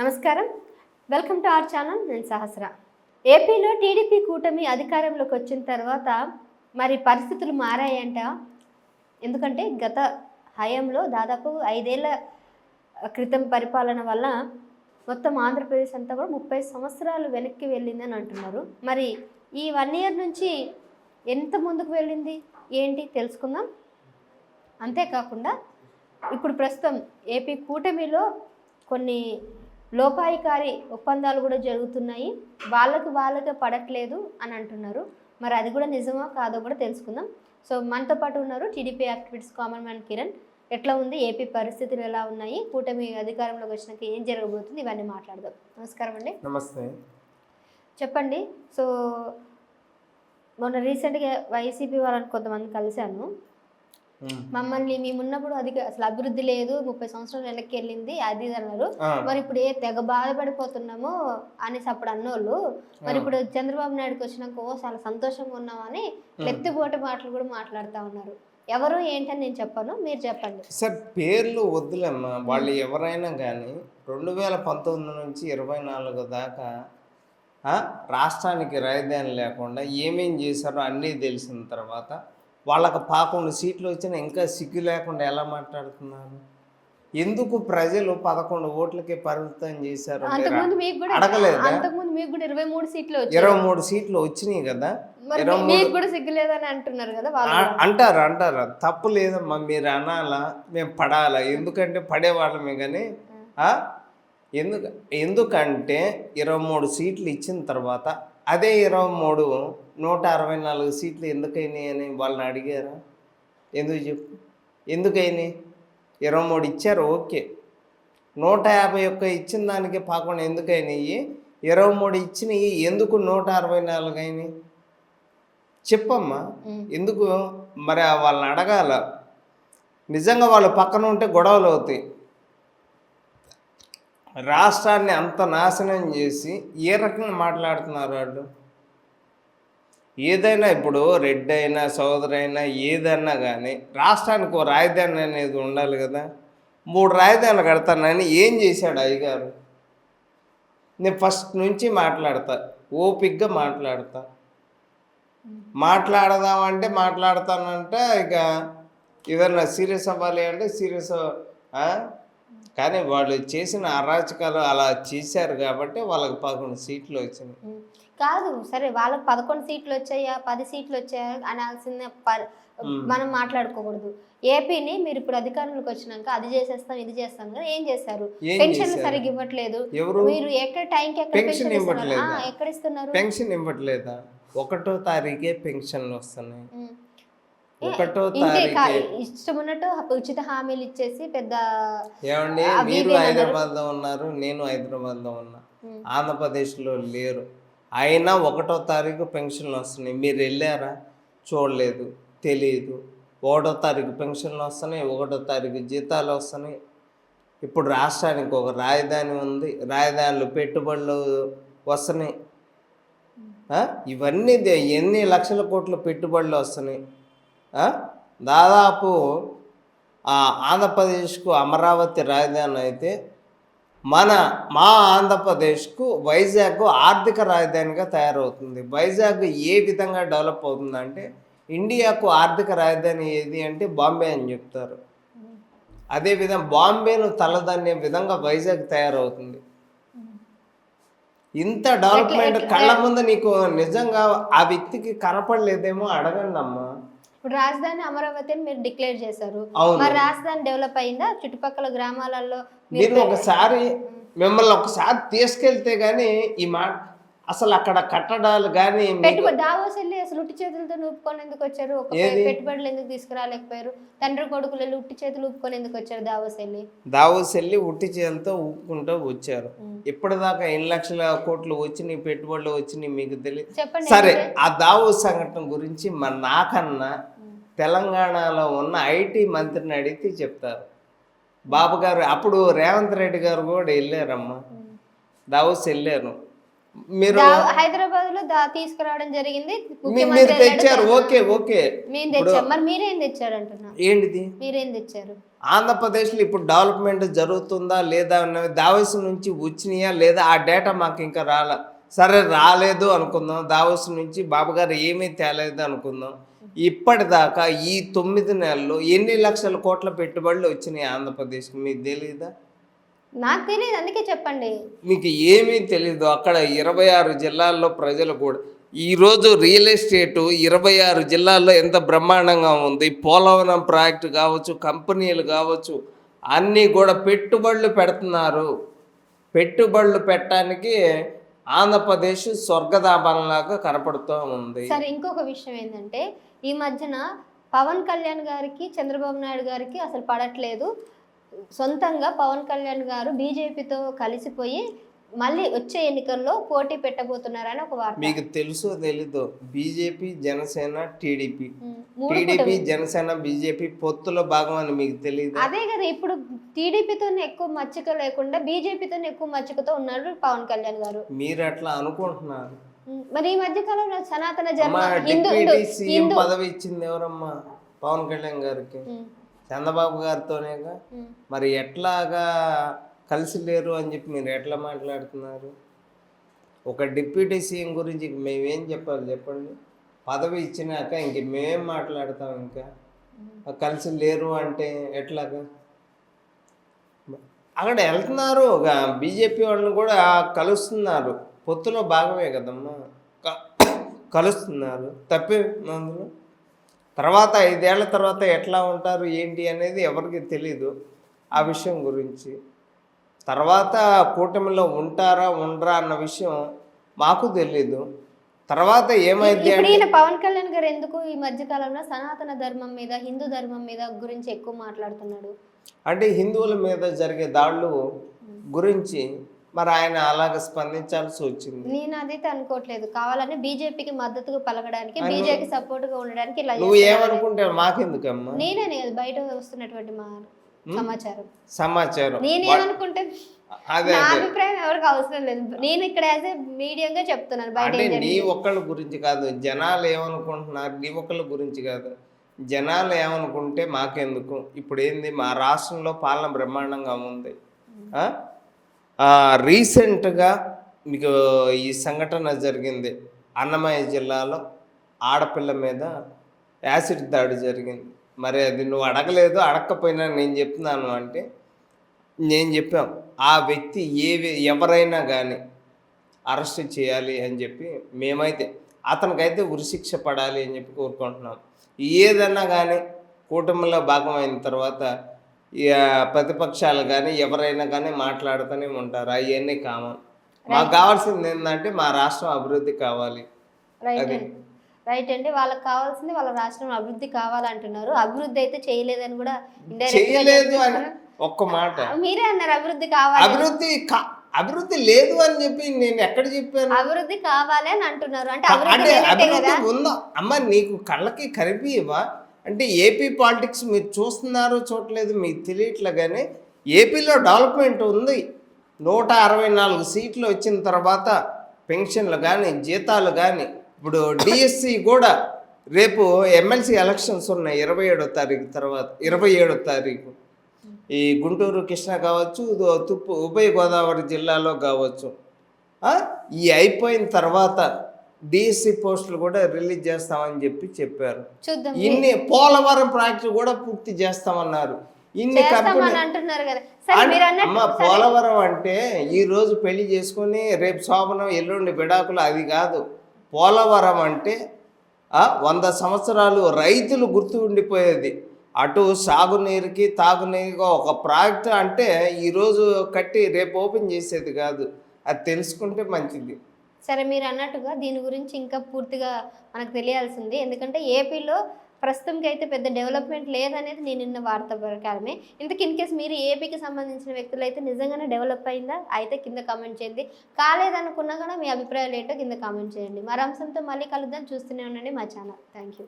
నమస్కారం, welcome to our channel. నేను సహస్ర. ఏపీలో టీడీపీ కూటమి అధికారంలోకి వచ్చిన తర్వాత మరి పరిస్థితులు మారాయంట. ఎందుకంటే గత హయాంలో దాదాపు 5 ఏళ్ల క్రితం పరిపాలన వల్ల మొత్తం ఆంధ్రప్రదేశ్ అంతా కూడా 30 సంవత్సరాలు వెనక్కి వెళ్ళిందని అంటున్నారు. మరి ఈ 1 ఇయర్ నుంచి ఎంత ముందుకు వెళ్ళింది ఏంటి తెలుసుకుందాం. అంతేకాకుండా ఇప్పుడు ప్రస్తుతం ఏపీ కూటమిలో కొన్ని లోపాయికారి ఒప్పందాలు కూడా జరుగుతున్నాయి, వాళ్ళకి పడట్లేదు అని అంటున్నారు. మరి అది కూడా నిజమా కాదో కూడా తెలుసుకుందాం. సో మనతో పాటు ఉన్నారు TDP activist common man Kiran. ఎట్లా ఉంది ఏపీ పరిస్థితులు, ఎలా ఉన్నాయి, కూటమి అధికారంలోకి వచ్చినాక ఏం జరగబోతుంది, ఇవన్నీ మాట్లాడదాం. నమస్కారం అండి. నమస్తే. చెప్పండి. సో మొన్న రీసెంట్గా వైసీపీ వాళ్ళని కొంతమంది కలిశాను. మమ్మల్ని మేమున్నప్పుడు అసలు అభివృద్ధి లేదు, 30 సంవత్సరాలు వెనక్కి వెళ్ళింది అది అన్నారు. మరి ఇప్పుడు తెగ బాధపడిపోతున్నాము అనేసి అప్పుడు అన్నోళ్ళు, మరి ఇప్పుడు చంద్రబాబు నాయుడుకి వచ్చినాక చాలా సంతోషంగా ఉన్నామని ఎత్తిపోటు మాటలు కూడా మాట్లాడుతూ ఉన్నారు. ఎవరు ఏంటని నేను చెప్పాను, మీరు చెప్పండి. సార్ పేర్లు వద్దులేమ్మా, వాళ్ళు ఎవరైనా కానీ 2019 నుంచి 24 దాకా రాష్ట్రానికి రాజధాని లేకుండా ఏమేం చేశారో అన్నీ తెలిసిన తర్వాత వాళ్ళకి 11 సీట్లు వచ్చినా ఇంకా సిగ్గు లేకుండా ఎలా మాట్లాడుతున్నారు? ఎందుకు ప్రజలు 11 ఓట్లకే పరిమితం చేశారు అడగలేదా? 23 సీట్లు వచ్చినాయి కదా, అంటారు. తప్పు లేదమ్మా, మీరు అనాలా, మేము పడాలా? ఎందుకంటే పడేవాళ్ళమే కానీ ఎందుకంటే 23 సీట్లు ఇచ్చిన తర్వాత అదే 23 164 సీట్లు ఎందుకైనాయి అని వాళ్ళని అడిగారా? ఎందుకు చెప్పు, ఎందుకైనాయి? 23 ఇచ్చారు, ఓకే. 151 ఇచ్చిన దానికి పాకుండా ఎందుకైనాయి? 23 ఇచ్చినవి ఎందుకు 164 అయినాయి చెప్పమ్మా. ఎందుకు మరి వాళ్ళని అడగాల. నిజంగా వాళ్ళు పక్కన ఉంటే గొడవలు అవుతాయి. రాష్ట్రాన్ని అంత నాశనం చేసి ఏ రకంగా మాట్లాడుతున్నారు వాళ్ళు? ఏదైనా ఇప్పుడు రెడ్డి అయినా సోదరు అయినా ఏదన్నా కానీ రాష్ట్రానికి ఒక రాజధాని అనేది ఉండాలి కదా. 3 రాజధానులు కడతానని ఏం చేశాడు అయ్యగారు? నేను ఫస్ట్ నుంచి మాట్లాడతా, ఓపిక్గా మాట్లాడదామంటే మాట్లాడతానంటే ఇక ఏదన్నా సీరియస్ అవ్వాలి అంటే సీరియస్. కానీ వాళ్ళు చేసిన అరాచకాలు అలా చేశారు కాబట్టి వాళ్ళకి 11 సీట్లు వచ్చినాయి. కాదు సరే, వాళ్ళకి 11 సీట్లు వచ్చాయా 10 సీట్లు వచ్చాయా అనాల్సిన మనం మాట్లాడుకోకూడదు. ఏపీని మీరు ఇప్పుడు అధికారంలోకి వచ్చినాక అది చేసేస్తాం ఇది చేస్తాం కదా, ఏం చేశారు? పెన్షన్ సరిగ్గా ఇవ్వట్లేదు. మీరు ఎక్కడ టైంకి ఎక్కడ పెన్షన్ ఎక్కడ ఇస్తున్నారు? పెన్షన్ ఇవ్వట్లేదా? 1వ తారీఖే పెన్షన్లు వస్తున్నాయి. 1వ ఇష్టం ఉన్నట్టు ఉచిత హామీలు ఇచ్చేసి పెద్ద. ఏమండి, మీరు హైదరాబాద్లో ఉన్నారు, నేను హైదరాబాద్లో ఉన్నా, ఆంధ్రప్రదేశ్లో లేరు. అయినా 1వ తారీఖు పెన్షన్లు వస్తున్నాయి. మీరు వెళ్ళారా? చూడలేదు, తెలియదు. 1వ తారీఖు పెన్షన్లు వస్తున్నాయి, 1వ తారీఖు జీతాలు వస్తున్నాయి. ఇప్పుడు రాష్ట్రానికి ఒక రాజధాని ఉంది, రాజధానిలో పెట్టుబడులు వస్తున్నాయి. ఇవన్నీ ఎన్ని లక్షల కోట్ల పెట్టుబడులు వస్తున్నాయి. దాదాపు ఆంధ్రప్రదేశ్కు అమరావతి రాజధాని అయితే మా ఆంధ్రప్రదేశ్కు వైజాగ్ ఆర్థిక రాజధానిగా తయారవుతుంది. వైజాగ్ ఏ విధంగా డెవలప్ అవుతుందంటే ఇండియాకు ఆర్థిక రాజధాని ఏది అంటే బాంబే అని చెప్తారు. అదేవిధంగా బాంబేను తలదన్నే విధంగా వైజాగ్ తయారవుతుంది. ఇంత డెవలప్మెంట్ కళ్ళ ముందు నీకు నిజంగా ఆ వ్యక్తికి కనపడలేదేమో అడగండి అమ్మా. ఇప్పుడు రాజధాని అమరావతి అని మీరు డిక్లేర్ చేశారు, మరి రాజధాని డెవలప్ అయిందా? చుట్టుపక్కల గ్రామాలలో మీరు మిమ్మల్ని ఒకసారి తీసుకెళ్తే గానీ ఈ మాట అసలు అక్కడ కట్టడాలు కానీ దావోస్ వెళ్ళి అసలు ఉట్టి చేతులతో ఊపుకొని ఎందుకు వచ్చారు? పెట్టుబడులు ఎందుకు తీసుకురాలేకపోయారు? తండ్రి కొడుకులు వెళ్ళి ఉట్టి చేతులు ఊపుకొని ఎందుకు వచ్చారు? దావోస్ వెళ్ళి ఉట్టి చేతులతో ఊపుకుంటూ వచ్చారు. ఇప్పటిదాకా ఎన్ని లక్షల కోట్లు వచ్చినాయి, పెట్టుబడులు వచ్చినాయి మీకు తెలియదు. సరే, ఆ దావోస్ సంఘటన గురించి నాకన్నా తెలంగాణలో ఉన్న ఐటీ మంత్రిని అడిగితే చెప్తారు. బాబు గారు అప్పుడు రేవంత్ రెడ్డి గారు కూడా వెళ్ళారమ్మా, దావోస్ వెళ్ళారు. మీరు హైదరాబాద్ లో తీసుకురావడం జరిగింది. మీరు ముఖ్యమంత్రి తెచ్చారు, ఓకే ఓకే. మేము తెచ్చాం, మరి మీరేం తెచ్చారు అంటున్నా? ఏంటిది? మీరేం తెచ్చారు? ఆంధ్రప్రదేశ్లో ఇప్పుడు డెవలప్మెంట్ జరుగుతుందా లేదా అన్నవి దావోస్ నుంచి వచ్చినాయా లేదా ఆ డేటా మాకు ఇంకా రాలే. సరే రాలేదు అనుకుందాం, దావోస్ నుంచి బాబు గారు ఏమీ తేలేదు అనుకుందాం. ఇప్పటిదాకా ఈ 9 నెలల్లో ఎన్ని లక్షల కోట్ల పెట్టుబడులు వచ్చినాయి ఆంధ్రప్రదేశ్కి మీకు తెలియదా? నాకు తెలియదు, అందుకే చెప్పండి. మీకు ఏమీ తెలీదు. అక్కడ 26 జిల్లాల్లో ప్రజలు కూడా ఈరోజు రియల్ ఎస్టేటు 26 జిల్లాల్లో ఎంత బ్రహ్మాండంగా ఉంది. పోలవరం ప్రాజెక్టు కావచ్చు, కంపెనీలు కావచ్చు, అన్నీ కూడా పెట్టుబడులు పెడుతున్నారు. పెట్టుబడులు పెట్టడానికి ఆంధ్రప్రదేశ్ స్వర్గధామంలాగా కనపడుతూ ఉంది. సరే, ఇంకొక విషయం ఏంటంటే ఈ మధ్యన పవన్ కళ్యాణ్ గారికి చంద్రబాబు నాయుడు గారికి అసలు పడట్లేదు. సొంతంగా పవన్ కళ్యాణ్ గారు బీజేపీతో కలిసిపోయి మళ్ళీ వచ్చే ఎన్నికల్లో పోటీ పెట్టబోతున్నారని ఒక వార్త. మీకు తెలుసో తెలీదో, బీజేపీ జనసేన టీడీపీ, మూడు టీడీపీ జనసేన బీజేపీ పొత్తులో భాగం అని మీకు తెలియదు? అదే కదా, ఇప్పుడు టీడీపీతోనే ఎక్కువ మచ్చిక లేకుండా బీజేపీతోనే ఎక్కువ మచ్చికతో ఉన్నారు పవన్ కళ్యాణ్ గారు. మీరు అట్లా అనుకుంటున్నారు. మరి ఈ మధ్య కాలంలో సనాతన డిప్యూటీ సీఎం పదవి ఇచ్చింది ఎవరమ్మా? పవన్ కళ్యాణ్ గారికి, చంద్రబాబు గారితోనేగా. మరి ఎట్లాగా కలిసి లేరు అని చెప్పి మీరు ఎట్లా మాట్లాడుతున్నారు? ఒక డిప్యూటీ సీఎం గురించి మేమేం చెప్పాలి చెప్పండి? పదవి ఇచ్చినాక ఇంక మేమేం మాట్లాడతాం? ఇంకా కలిసి లేరు అంటే ఎట్లాగా? అక్కడ వెళ్తున్నారు, బీజేపీ వాళ్ళని కూడా కలుస్తున్నారు, పొత్తులో భాగమే కదమ్మా, కలుస్తున్నారు, తప్పే అందులో. తర్వాత 5 ఏళ్ల తర్వాత ఎట్లా ఉంటారు ఏంటి అనేది ఎవరికి తెలీదు ఆ విషయం గురించి. తర్వాత కూటమిలో ఉంటారా ఉండరా అన్న విషయం మాకు తెలీదు. తర్వాత ఏమైంది అంటే పవన్ కళ్యాణ్ గారు ఎందుకు ఈ మధ్య కాలంలో సనాతన ధర్మం మీద, హిందూ ధర్మం మీద గురించి ఎక్కువ మాట్లాడుతున్నాడు? అంటే హిందువుల మీద జరిగే దాడులు గురించి మరి ఆయన అలాగ స్పందించాల్సి వచ్చింది. నేను అదైతే అనుకోవట్లేదు, కావాలని బీజేపీకి మద్దతుగా పలకడానికి, బీజేపీకి సపోర్ట్ గా ఉండడానికి ఇలా. నువ్వు ఏమనుకుంటే మాకెందుకమ్మా? నేనే బయట వస్తున్నటువంటి సమాచారం నేనేమనుకుంటే నా అభిప్రాయం ఎవరికి అవసరం లేదు. నేను ఇక్కడ యాజ్ ఏ మీడియంగా చెప్తున్నాను. బయట నీ ఒక్కళ్ళ గురించి కాదు, జనాలు ఏమనుకుంటున్నారు నీ ఒక్కళ్ళ గురించి కాదు, జనాలు ఏమనుకుంటే మాకెందుకు. ఇప్పుడు ఏంది, మా రాష్ట్రంలో పాలన బ్రహ్మాండంగా ఉంది. రీసెంట్గా మీకు ఈ సంఘటన జరిగింది, అన్నమయ్య జిల్లాలో ఆడపిల్ల మీద యాసిడ్ దాడి జరిగింది. మరి అది నువ్వు అడగలేదు, అడగకపోయినా నేను చెప్తున్నాను అంటే నేను చెప్పాం, ఆ వ్యక్తి ఎవరైనా కానీ అరెస్ట్ చేయాలి అని చెప్పి మేమైతే, అతనికైతే ఉరిశిక్ష పడాలి అని చెప్పి కోరుకుంటున్నాం. ఏదన్నా కానీ కూటమిలో భాగమైన తర్వాత ప్రతిపక్షాలు కానీ ఎవరైనా కానీ మాట్లాడుతూనే ఉంటారు, అవన్నీ కామన్. మాకు కావాల్సింది ఏంటంటే మా రాష్ట్రం అభివృద్ధి కావాలి. రైట్ అండి, వాళ్ళకి కావాల్సింది వాళ్ళ రాష్ట్రం అభివృద్ధి కావాలంటున్నారు. అభివృద్ధి అయితే చేయలేదని కూడా చేయలేదు అని ఒక్క మాట మీరే అన్నారు. అభివృద్ధి కావాలి, అభివృద్ధి లేదు అని చెప్పి నేను ఎక్కడ చెప్పాను? అభివృద్ధి కావాలి అని అంటున్నారు. అంటే అభివృద్ధి ఉందా అమ్మ? నీకు కళ్ళకి కరిపివా? అంటే ఏపీ పాలిటిక్స్ మీరు చూస్తున్నారు చూడలేదు మీకు తెలియట్లే, కానీ ఏపీలో డెవలప్మెంట్ ఉంది. 164 సీట్లు వచ్చిన తర్వాత పెన్షన్లు కానీ జీతాలు కానీ, ఇప్పుడు డిఎస్సి కూడా రేపు ఎమ్మెల్సీ ఎలక్షన్స్ ఉన్నాయి 27వ తారీఖు తర్వాత, 27వ తారీఖు ఈ గుంటూరు కృష్ణా కావచ్చు, ఉభయ గోదావరి జిల్లాలో కావచ్చు. ఈ అయిపోయిన తర్వాత డిఎస్సి పోస్టులు కూడా రిలీజ్ చేస్తామని చెప్పారు. ఇన్ని పోలవరం ప్రాజెక్టు కూడా పూర్తి చేస్తామన్నారు. ఇన్ని అమ్మ, పోలవరం అంటే ఈరోజు పెళ్లి చేసుకొని రేపు శోభనం ఎల్లుండి విడాకులు అది కాదు. పోలవరం అంటే 100 సంవత్సరాలు రైతులు గుర్తు ఉండిపోయేది. అటు సాగునీరుకి తాగునీరుగా ఒక ప్రాజెక్ట్ అంటే ఈరోజు కట్టి రేపు ఓపెన్ చేసేది కాదు. అది తెలుసుకుంటే మంచిది. సరే, మీరు అన్నట్టుగా దీని గురించి ఇంకా పూర్తిగా మనకు తెలియాల్సింది. ఎందుకంటే ఏపీలో ప్రస్తుతంకి అయితే పెద్ద డెవలప్మెంట్ లేదనేది నేను నిన్న వార్త ప్రకారమే. ఇంతకు ఇన్ కేసు మీరు ఏపీకి సంబంధించిన వ్యక్తులు అయితే నిజంగానే డెవలప్ అయిందా అయితే కింద కామెంట్ చేయండి. కాలేదనుకున్నా కూడా మీ అభిప్రాయాలు ఏంటో కింద కామెంట్ చేయండి. మరో అంశంతో మళ్ళీ కలుద్దాం. చూస్తూనే ఉండండి మా ఛానల్. Thank you.